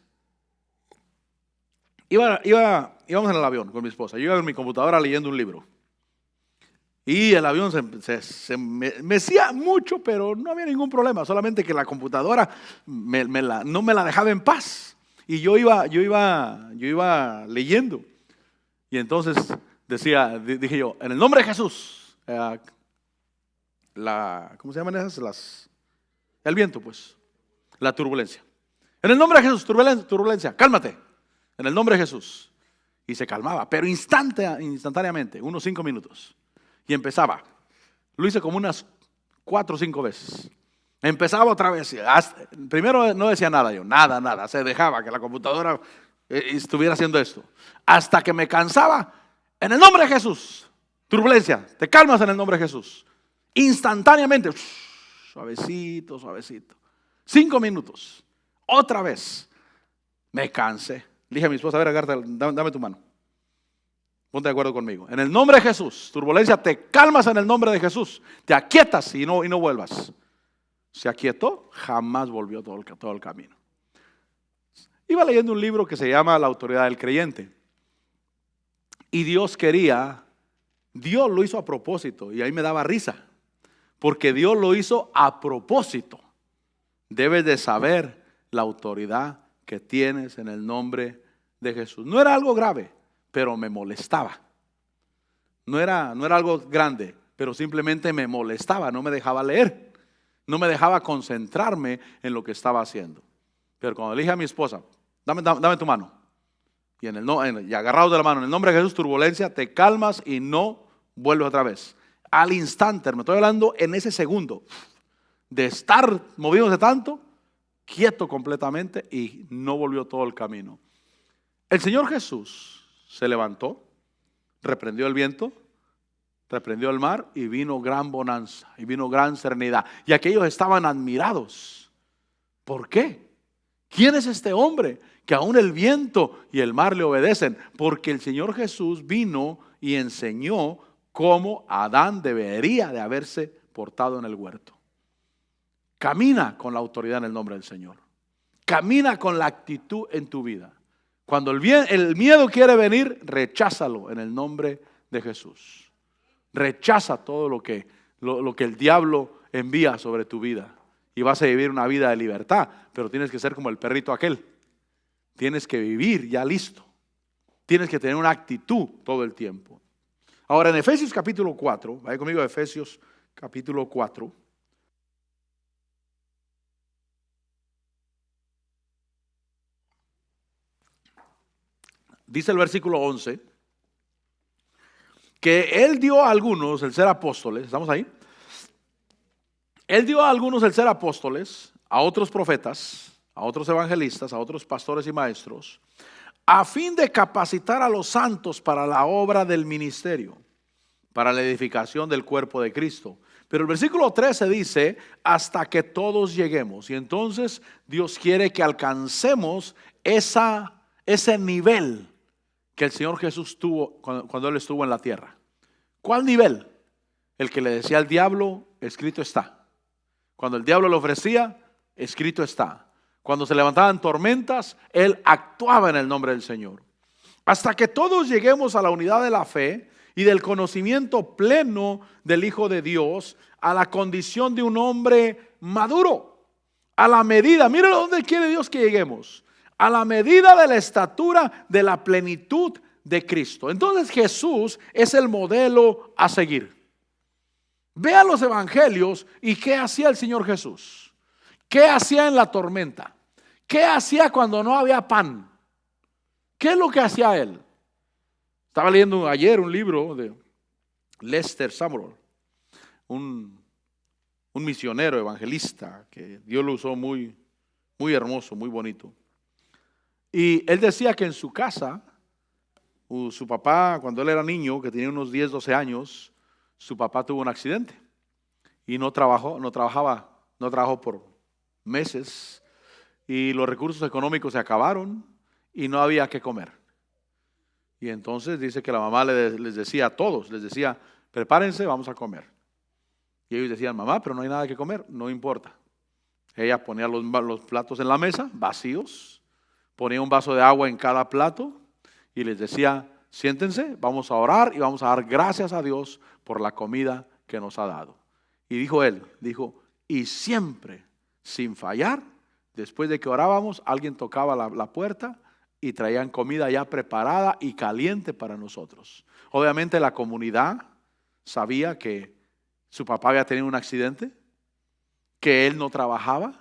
Íbamos en el avión con mi esposa. Yo iba en mi computadora leyendo un libro. Y el avión se mecía mucho, pero no había ningún problema. Solamente que la computadora no me la dejaba en paz. Y yo iba leyendo. Y entonces dije yo, en el nombre de Jesús, ¿cómo se llaman esas? El viento, pues, la turbulencia. En el nombre de Jesús, turbulencia, cálmate, en el nombre de Jesús. Y se calmaba, pero instantáneamente, unos 5 minutos. Y empezaba, lo hice como unas 4 o 5 veces. Empezaba otra vez, primero no decía nada yo, nada, se dejaba que la computadora estuviera haciendo esto. Hasta que me cansaba. En el nombre de Jesús, turbulencia, te calmas en el nombre de Jesús. Instantáneamente, suavecito. 5 minutos, otra vez. Me cansé. Le dije a mi esposa, a ver, Agartha, dame tu mano. Ponte de acuerdo conmigo. En el nombre de Jesús, turbulencia, te calmas en el nombre de Jesús. Te aquietas y no vuelvas. Se aquietó, jamás volvió todo el camino. Iba leyendo un libro que se llama La autoridad del creyente. Y Dios lo hizo a propósito. Y ahí me daba risa. Porque Dios lo hizo a propósito. Debes de saber la autoridad que tienes en el nombre de Jesús. No era algo grave, pero me molestaba. No era algo grande, pero simplemente me molestaba. No me dejaba leer. No me dejaba concentrarme en lo que estaba haciendo. Pero cuando le dije a mi esposa, dame tu mano. y, y agarrados de la mano, en el nombre de Jesús, turbulencia, te calmas y no vuelves otra vez. Al instante, me estoy hablando en ese segundo, de estar moviéndose tanto, quieto completamente y no volvió todo el camino. El Señor Jesús se levantó, reprendió el viento, reprendió el mar y vino gran bonanza y vino gran serenidad. Y aquellos estaban admirados. ¿Por qué? ¿Quién es este hombre que aún el viento y el mar le obedecen? Porque el Señor Jesús vino y enseñó cómo Adán debería de haberse portado en el huerto. Camina con la autoridad en el nombre del Señor. Camina con la actitud en tu vida. Cuando el miedo quiere venir, recházalo en el nombre de Jesús. Rechaza todo lo que el diablo envía sobre tu vida. Y vas a vivir una vida de libertad, pero tienes que ser como el perrito aquel. Tienes que vivir ya listo. Tienes que tener una actitud todo el tiempo. Ahora en Efesios capítulo 4, vaya conmigo a Efesios capítulo 4. Dice el versículo 11, que Él dio a algunos el ser apóstoles, ¿estamos ahí? Él dio a algunos el ser apóstoles, a otros profetas, a otros evangelistas, a otros pastores y maestros, a fin de capacitar a los santos para la obra del ministerio, para la edificación del cuerpo de Cristo. Pero el versículo 13 dice, hasta que todos lleguemos. Y entonces Dios quiere que alcancemos ese nivel que el Señor Jesús tuvo cuando Él estuvo en la tierra. ¿Cuál nivel? El que le decía al diablo, escrito está. Cuando el diablo le ofrecía, escrito está. Cuando se levantaban tormentas, Él actuaba en el nombre del Señor. Hasta que todos lleguemos a la unidad de la fe y del conocimiento pleno del Hijo de Dios, a la condición de un hombre maduro, a la medida, mire dónde quiere Dios que lleguemos, a la medida de la estatura de la plenitud de Cristo. Entonces Jesús es el modelo a seguir. Vea los evangelios y qué hacía el Señor Jesús. ¿Qué hacía en la tormenta? ¿Qué hacía cuando no había pan? ¿Qué es lo que hacía Él? Estaba leyendo ayer un libro de Lester Sumrall, un misionero evangelista que Dios lo usó muy, muy hermoso, muy bonito. Y él decía que en su casa, su papá, cuando él era niño, que tenía unos 10, 12 años, su papá tuvo un accidente y no trabajó por meses y los recursos económicos se acabaron y no había que comer. Y entonces dice que la mamá les decía a todos, les decía, prepárense, vamos a comer. Y ellos decían, mamá, pero no hay nada que comer, no importa. Ella ponía los platos en la mesa, vacíos, ponía un vaso de agua en cada plato y les decía, siéntense, vamos a orar y vamos a dar gracias a Dios por la comida que nos ha dado. Y dijo él, y siempre, sin fallar, después de que orábamos, alguien tocaba la puerta y traían comida ya preparada y caliente para nosotros. Obviamente la comunidad sabía que su papá había tenido un accidente, que él no trabajaba,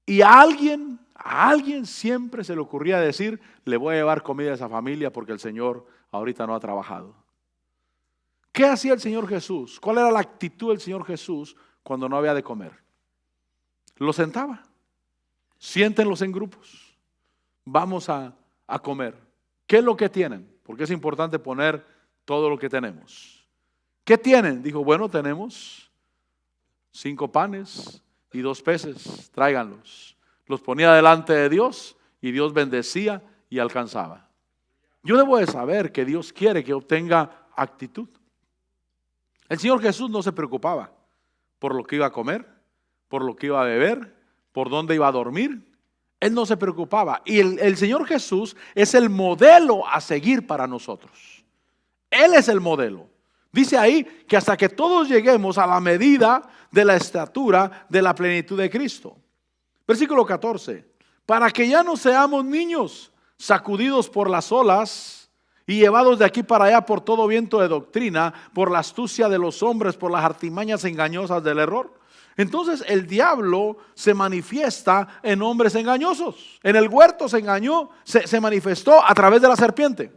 y a alguien siempre se le ocurría decir, le voy a llevar comida a esa familia porque el Señor ahorita no ha trabajado. ¿Qué hacía el Señor Jesús? ¿Cuál era la actitud del Señor Jesús cuando no había de comer? Los sentaba. Siéntenlos en grupos. Vamos a comer. ¿Qué es lo que tienen? Porque es importante poner todo lo que tenemos. ¿Qué tienen? Dijo, bueno, tenemos 5 panes y 2 peces. Tráiganlos. Los ponía delante de Dios y Dios bendecía y alcanzaba. Yo debo de saber que Dios quiere que obtenga actitud. El Señor Jesús no se preocupaba por lo que iba a comer, por lo que iba a beber, por dónde iba a dormir. Él no se preocupaba. Y el Señor Jesús es el modelo a seguir para nosotros. Él es el modelo. Dice ahí que hasta que todos lleguemos a la medida de la estatura de la plenitud de Cristo. Versículo 14. Para que ya no seamos niños sacudidos por las olas y llevados de aquí para allá por todo viento de doctrina, por la astucia de los hombres, por las artimañas engañosas del error. Entonces el diablo se manifiesta en hombres engañosos. En el huerto se manifestó a través de la serpiente.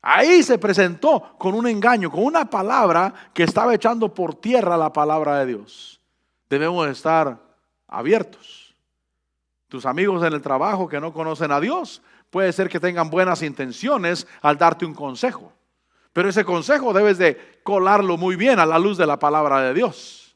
Ahí se presentó con un engaño, con una palabra que estaba echando por tierra la palabra de Dios. Debemos estar abiertos. Tus amigos en el trabajo que no conocen a Dios, puede ser que tengan buenas intenciones al darte un consejo, pero ese consejo debes de colarlo muy bien a la luz de la palabra de Dios.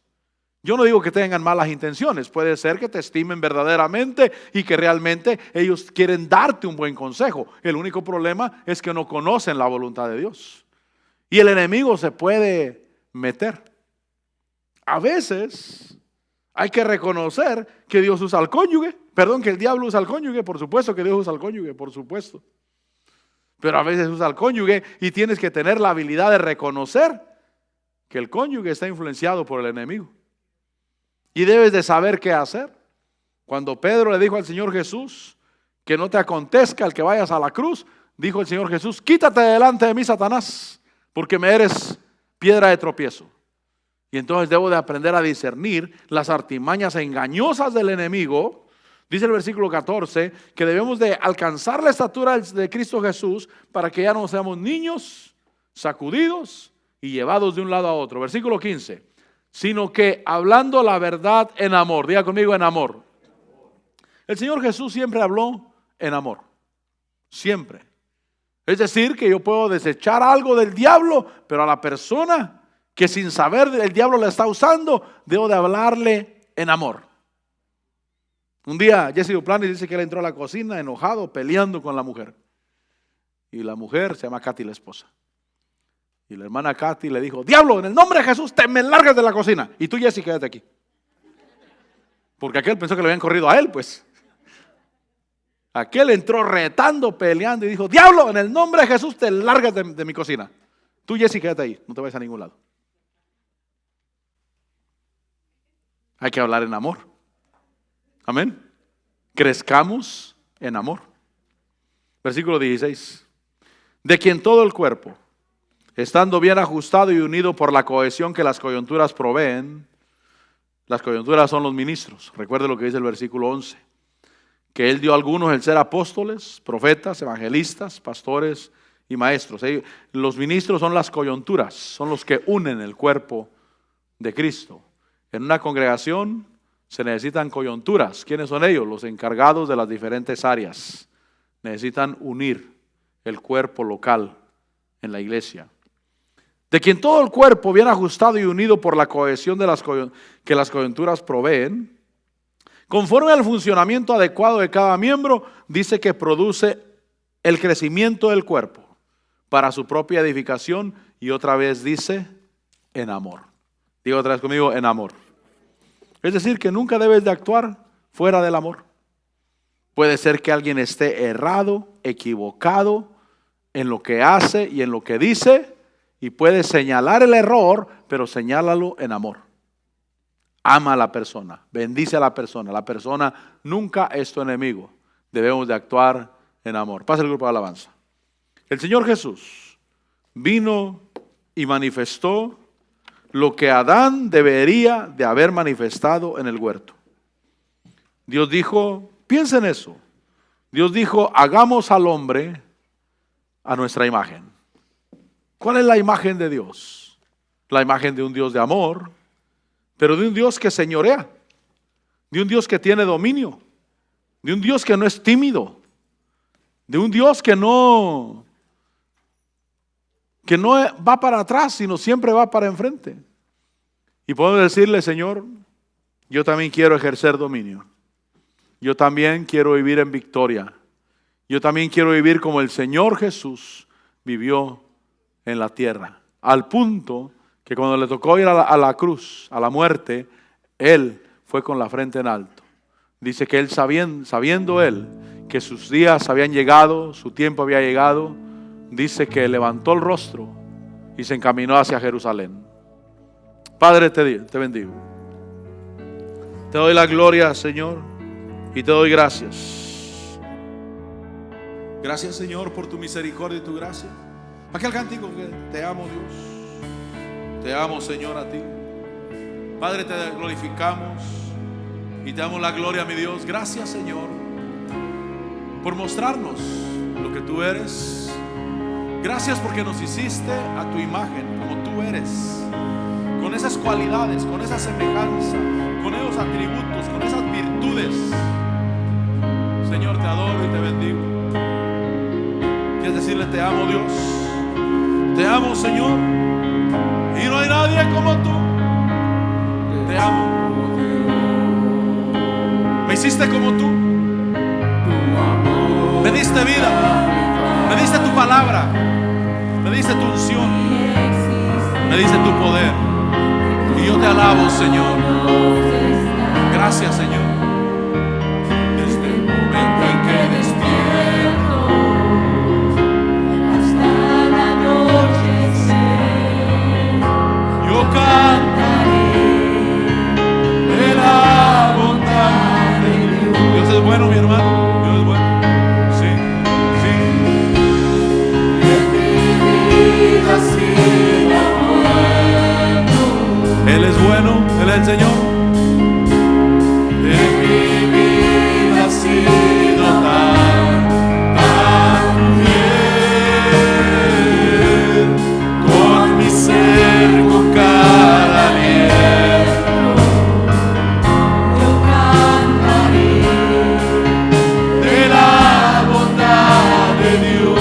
Yo no digo que tengan malas intenciones, puede ser que te estimen verdaderamente y que realmente ellos quieren darte un buen consejo. El único problema es que no conocen la voluntad de Dios y el enemigo se puede meter. A veces hay que reconocer que Dios usa al cónyuge, que el diablo usa al cónyuge, por supuesto que Dios usa al cónyuge, por supuesto. Pero a veces usa al cónyuge y tienes que tener la habilidad de reconocer que el cónyuge está influenciado por el enemigo. Y debes de saber qué hacer. Cuando Pedro le dijo al Señor Jesús que no te acontezca el que vayas a la cruz, dijo el Señor Jesús: quítate delante de mí, Satanás, porque me eres piedra de tropiezo. Y entonces debo de aprender a discernir las artimañas engañosas del enemigo. Dice el versículo 14 que debemos de alcanzar la estatura de Cristo Jesús para que ya no seamos niños sacudidos y llevados de un lado a otro. Versículo 15. Sino que hablando la verdad en amor. Diga conmigo: en amor. El Señor Jesús siempre habló en amor. Siempre. Es decir, que yo puedo desechar algo del diablo, pero a la persona que sin saber el diablo la está usando, debo de hablarle en amor. Un día Jesse Duplantis dice que él entró a la cocina enojado, peleando con la mujer. Y la mujer se llama Katy, la esposa. Y la hermana Katy le dijo: diablo, en el nombre de Jesús te me largas de la cocina. Y tú, Jesse, quédate aquí. Porque aquel pensó que le habían corrido a él, pues. Aquel entró retando, peleando y dijo: diablo, en el nombre de Jesús te largas de mi cocina. Tú, Jesse, quédate ahí, no te vayas a ningún lado. Hay que hablar en amor. Amén. Crezcamos en amor. Versículo 16. De quien todo el cuerpo, estando bien ajustado y unido por la cohesión que las coyunturas proveen. Las coyunturas son los ministros. Recuerde lo que dice el versículo 11. Que Él dio a algunos el ser apóstoles, profetas, evangelistas, pastores y maestros. Los ministros son las coyunturas, son los que unen el cuerpo de Cristo. En una congregación se necesitan coyunturas. ¿Quiénes son ellos? Los encargados de las diferentes áreas. Necesitan unir el cuerpo local en la iglesia. De quien todo el cuerpo bien ajustado y unido por la cohesión que las coyunturas proveen, conforme al funcionamiento adecuado de cada miembro, dice que produce el crecimiento del cuerpo para su propia edificación, y otra vez dice en amor. Digo otra vez conmigo: en amor. Es decir, que nunca debes de actuar fuera del amor. Puede ser que alguien esté errado, equivocado en lo que hace y en lo que dice, y puede señalar el error, pero señálalo en amor. Ama a la persona, bendice a la persona. La persona nunca es tu enemigo. Debemos de actuar en amor. Pasa el grupo de alabanza. El Señor Jesús vino y manifestó lo que Adán debería de haber manifestado en el huerto. Dios dijo: piensa en eso. Dios dijo: hagamos al hombre a nuestra imagen. ¿Cuál es la imagen de Dios? La imagen de un Dios de amor, pero de un Dios que señorea, de un Dios que tiene dominio, de un Dios que no es tímido, de un Dios que no va para atrás, sino siempre va para enfrente. Y podemos decirle: Señor, yo también quiero ejercer dominio. Yo también quiero vivir en victoria. Yo también quiero vivir como el Señor Jesús vivió en la tierra. Al punto que cuando le tocó ir a la cruz, a la muerte, Él fue con la frente en alto. Dice que Él sabiendo Él que sus días habían llegado, su tiempo había llegado, dice que levantó el rostro y se encaminó hacia Jerusalén. Padre, te bendigo. Te doy la gloria, Señor, y te doy gracias. Gracias, Señor, por tu misericordia y tu gracia. Aquel cántico que te amo, Dios. Te amo, Señor, a ti. Padre, te glorificamos y te damos la gloria, mi Dios. Gracias, Señor, por mostrarnos lo que tú eres. Gracias porque nos hiciste a tu imagen, como tú eres, con esas cualidades, con esa semejanza, con esos atributos, con esas virtudes. Señor, te adoro y te bendigo. ¿Quieres decirle te amo, Dios? Te amo, Señor, y no hay nadie como tú. Te amo. Me hiciste como tú. Me diste vida. Me diste tu palabra. Me diste tu unción. Me diste tu poder. Y yo te alabo, Señor. Gracias, Señor. Desde el momento en que despierto hasta el anochecer, yo cantaré de la bondad de Dios. Dios es bueno, mi hermano. Dios es bueno. Sí, sí. En mi vida ha sido bueno. Él es bueno, Él es el Señor. En mi vida ha sido tan fiel. Con mi ser, con cada aliento, yo cantaré de la bondad de Dios.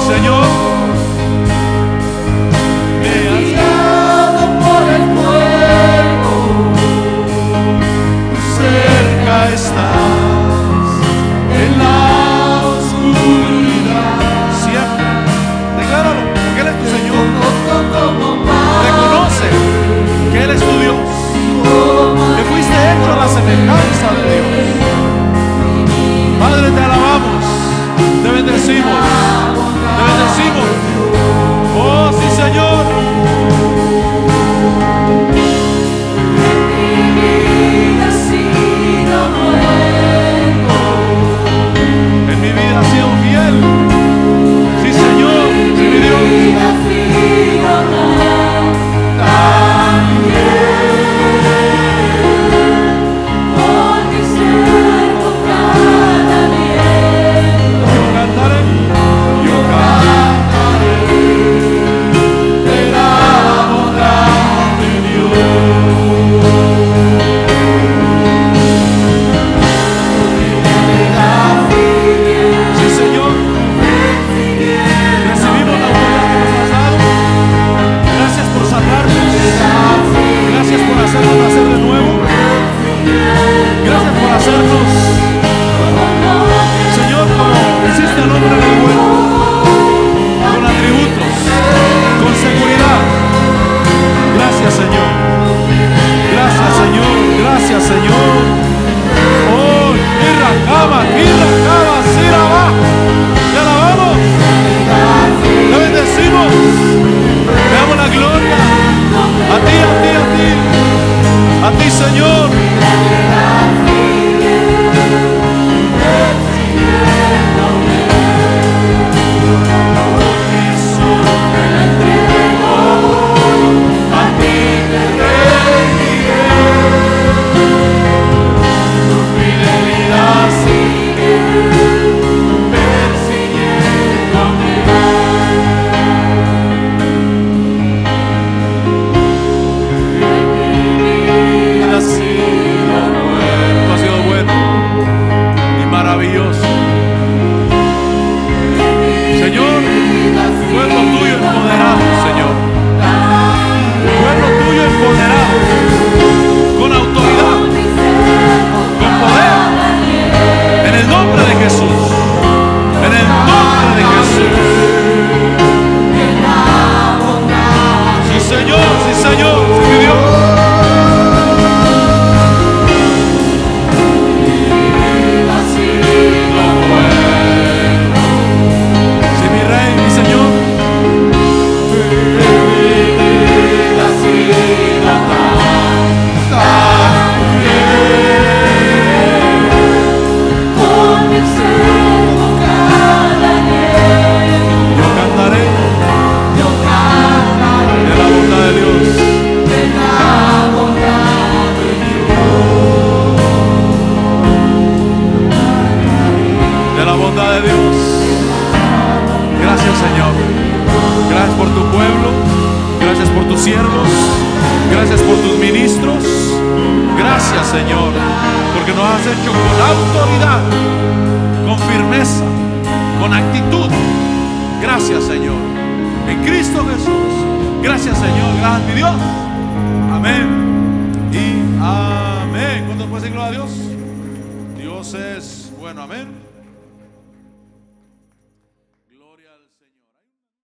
Señor, me has guiado por el fuego, cerca estás en la oscuridad. Siempre, decláralo, que Él es tu Señor. Reconoce que Él es tu Dios, que fuiste hecho a la semejanza de Dios. Padre, te alabamos, te bendecimos, te bendecimos. Oh, sí, Señor. En mi vida ha sido fiel. Sí, Señor, sí, mi Dios. Tan fiel. hecho con autoridad, con firmeza, con actitud. Gracias, Señor. En Cristo Jesús. Gracias, Señor. Gracias, mi Dios. Amén y amén. ¿Cuántos pueden decir gloria a Dios? Dios es bueno. Amén.